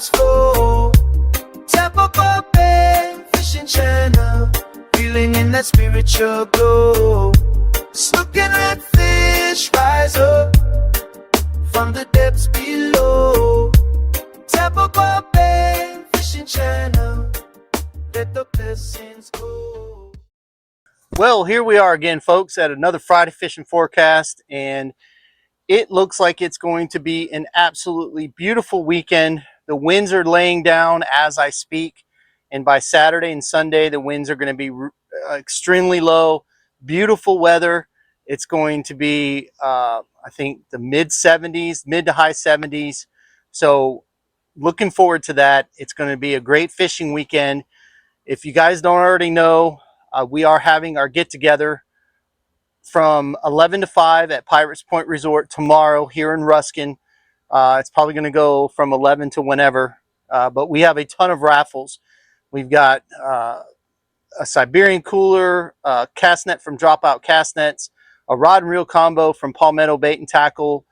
vibes flow. Tampa Bay Fishing Channel, feeling in that spiritual glow. Snook and redfish rise up from the depths below. Tampa Bay Fishing Channel, let the blessings go. Well, here we are again, folks, at another Friday fishing forecast, and it looks like it's going to be an absolutely beautiful weekend. The winds are laying down as I speak, and by Saturday and Sunday, the winds are going to be extremely low. Beautiful weather. It's going to be, I think, the mid 70s, mid to high 70s. So looking forward to that. It's going to be a great fishing weekend. If you guys don't already know, we are having our get-together from 11 to 5 at Pirates Pointe Resort tomorrow here in Ruskin. It's probably going to go from 11 to whenever, but we have a ton of raffles. We've got a Siberian cooler, a cast net from Dropout Cast Nets, a rod and reel combo from Palmetto Bait and Tackle.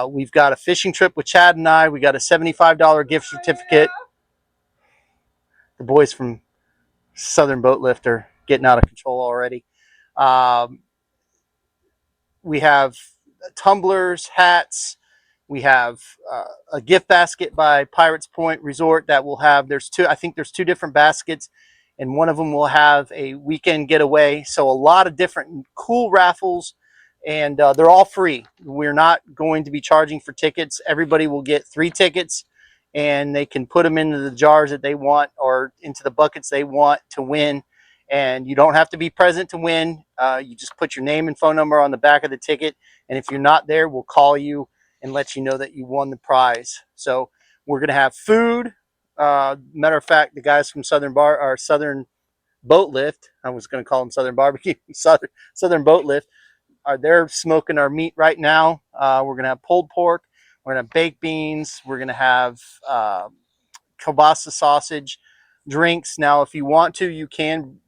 We've got a fishing trip with Chad and I. We got a $75 gift certificate. The boys from Southern Boat Lift are getting out of control already. We have tumblers, hats. We have a gift basket by Pirates Pointe Resort that will have, I think there's two different baskets, and one of them will have a weekend getaway. So a lot of different cool raffles, and they're all free. We're not going to be charging for tickets. Everybody will get 3 tickets, and they can put them into the jars that they want or into the buckets they want to win. And you don't have to be present to win. You just put your name and phone number on the back of the ticket, and if you're not there, we'll call you and let you know that you won the prize. So we're going to have food. Matter of fact, the guys from Southern Boat Lift, I was going to call them Southern Barbecue, Southern Boat Lift, they're smoking our meat right now. We're going to have pulled pork. We're going to have baked beans. We're going to have kielbasa sausage, drinks. Now, if you want to, you can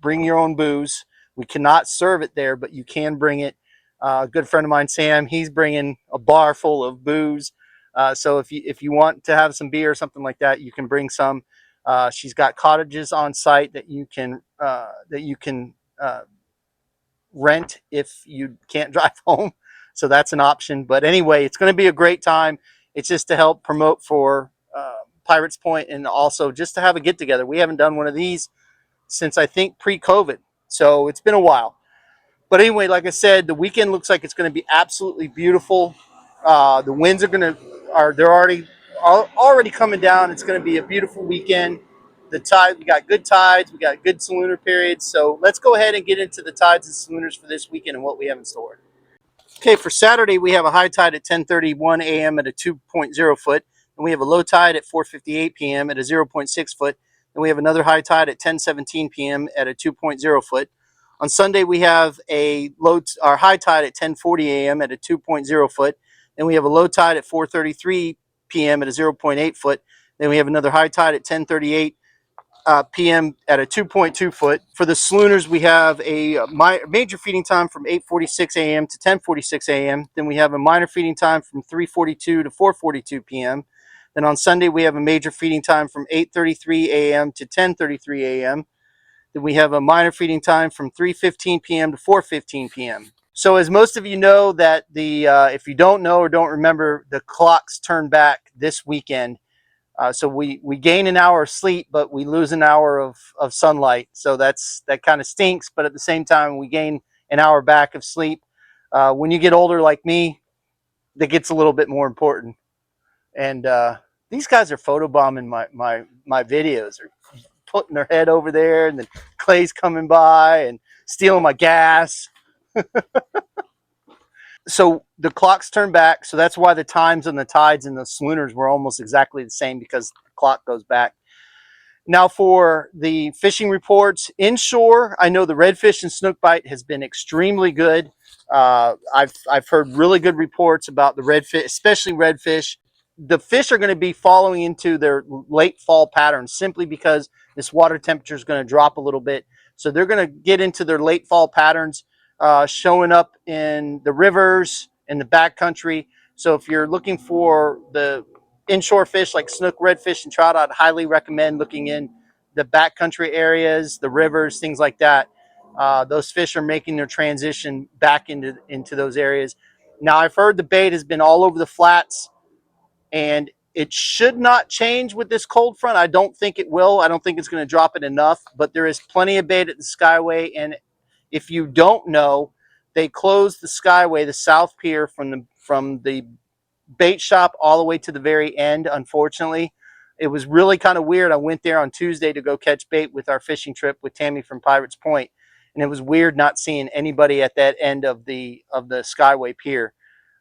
bring your own booze. We cannot serve it there, but you can bring it. A good friend of mine, Sam, he's bringing a bar full of booze. So if you want to have some beer or something like that, you can bring some. She's got cottages on site that you can rent if you can't drive home. So that's an option. But anyway, it's going to be a great time. It's just to help promote for Pirates Pointe, and also just to have a get together. We haven't done one of these since I think pre-COVID. So it's been a while. But anyway, like I said, the weekend looks like it's going to be absolutely beautiful. The winds they're already coming down. It's going to be a beautiful weekend. The tide, we got good tides, we got good solunar periods. So let's go ahead and get into the tides and salunars for this weekend and what we have in store. Okay, for Saturday, we have a high tide at 10:31 a.m. at a 2.0 foot. And we have a low tide at 4:58 p.m. at a 0.6 foot. And we have another high tide at 10:17 p.m. at a 2.0 foot. On Sunday, we have our high tide at 10:40 a.m. at a 2.0 foot. Then we have a low tide at 4:33 p.m. at a 0.8 foot. Then we have another high tide at 10:38 p.m. at a 2.2 foot. For the salunars, we have a major feeding time from 8:46 a.m. to 10:46 a.m. Then we have a minor feeding time from 3:42 to 4:42 p.m. Then on Sunday, we have a major feeding time from 8:33 a.m. to 10:33 a.m. Then we have a minor feeding time from 3:15 p.m. to 4:15 p.m. So as most of you know, that if you don't know or don't remember, the clocks turn back this weekend. So we gain an hour of sleep, but we lose an hour of sunlight. So that kind of stinks, but at the same time, we gain an hour back of sleep. When you get older like me, that gets a little bit more important. And these guys are photobombing my videos, or putting their head over there, and then Clay's coming by and stealing my gas. So the clocks turn back. So that's why the times on the tides and the salunars were almost exactly the same, because the clock goes back. Now for the fishing reports, inshore, I know the redfish and snook bite has been extremely good. I've heard really good reports about the redfish, especially redfish. The fish are going to be following into their late fall patterns simply because this water temperature is going to drop a little bit. So they're going to get into their late fall patterns, showing up in the rivers and the backcountry. So if you're looking for the inshore fish like snook, redfish, and trout, I'd highly recommend looking in the backcountry areas, the rivers, things like that. Those fish are making their transition back into those areas. Now, I've heard the bait has been all over the flats, and it should not change with this cold front. I don't think it will. I don't think it's going to drop it enough, but there is plenty of bait at the Skyway. And if you don't know, they closed the Skyway, the South Pier, from the bait shop all the way to the very end. Unfortunately, it was really kind of weird. I went there on Tuesday to go catch bait with our fishing trip with Tammy from Pirates Pointe, and it was weird not seeing anybody at that end of the Skyway Pier.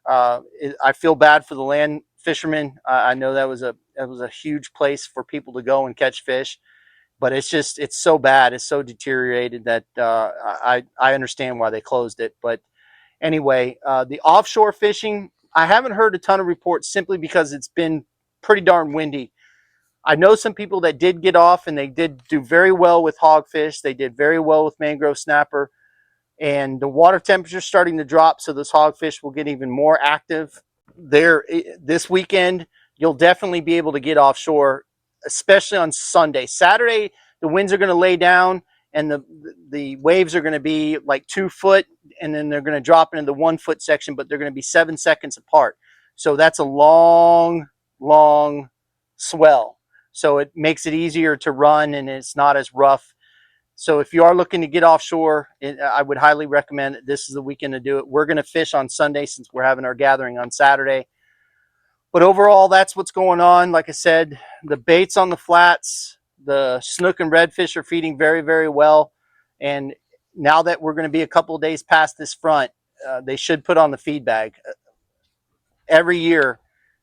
I feel bad for the land fishermen. I know that was a huge place for people to go and catch fish, but it's so bad, it's so deteriorated that I understand why they closed it. But anyway, the offshore fishing, I haven't heard a ton of reports simply because it's been pretty darn windy. I know some people that did get off and they did do very well with hogfish. They did very well with mangrove snapper, and the water temperature is starting to drop, so those hogfish will get even more active. There this weekend, you'll definitely be able to get offshore, especially on Sunday. Saturday, the winds are going to lay down, and the waves are going to be like 2 foot, and then they're going to drop into the 1 foot section, but they're going to be 7 seconds apart. So that's a long swell. So it makes it easier to run, and it's not as rough. So if you are looking to get offshore, I would highly recommend that this is the weekend to do it. We're going to fish on Sunday since we're having our gathering on Saturday. But overall, that's what's going on. Like I said, the baits on the flats, the snook and redfish are feeding very, very well. And now that we're going to be a couple of days past this front, they should put on the feed bag. Every year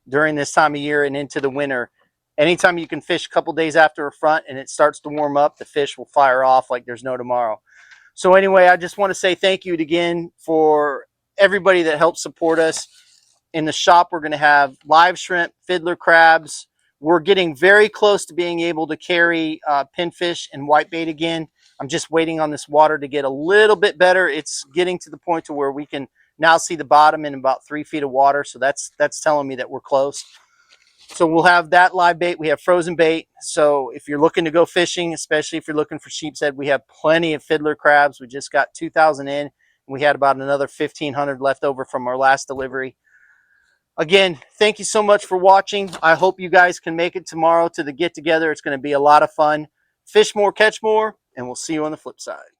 during this time of year and into the winter, anytime you can fish a couple days after a front and it starts to warm up, the fish will fire off like there's no tomorrow. So anyway, I just want to say thank you again for everybody that helped support us. In the shop, we're going to have live shrimp, fiddler crabs. We're getting very close to being able to carry pinfish and whitebait again. I'm just waiting on this water to get a little bit better. It's getting to the point to where we can now see the bottom in about 3 feet of water. So that's telling me that we're close. So we'll have that live bait. We have frozen bait. So if you're looking to go fishing, especially if you're looking for sheep's head, we have plenty of fiddler crabs. We just got 2,000 in. And we had about another 1,500 left over from our last delivery. Again, thank you so much for watching. I hope you guys can make it tomorrow to the get together. It's going to be a lot of fun. Fish more, catch more, and we'll see you on the flip side.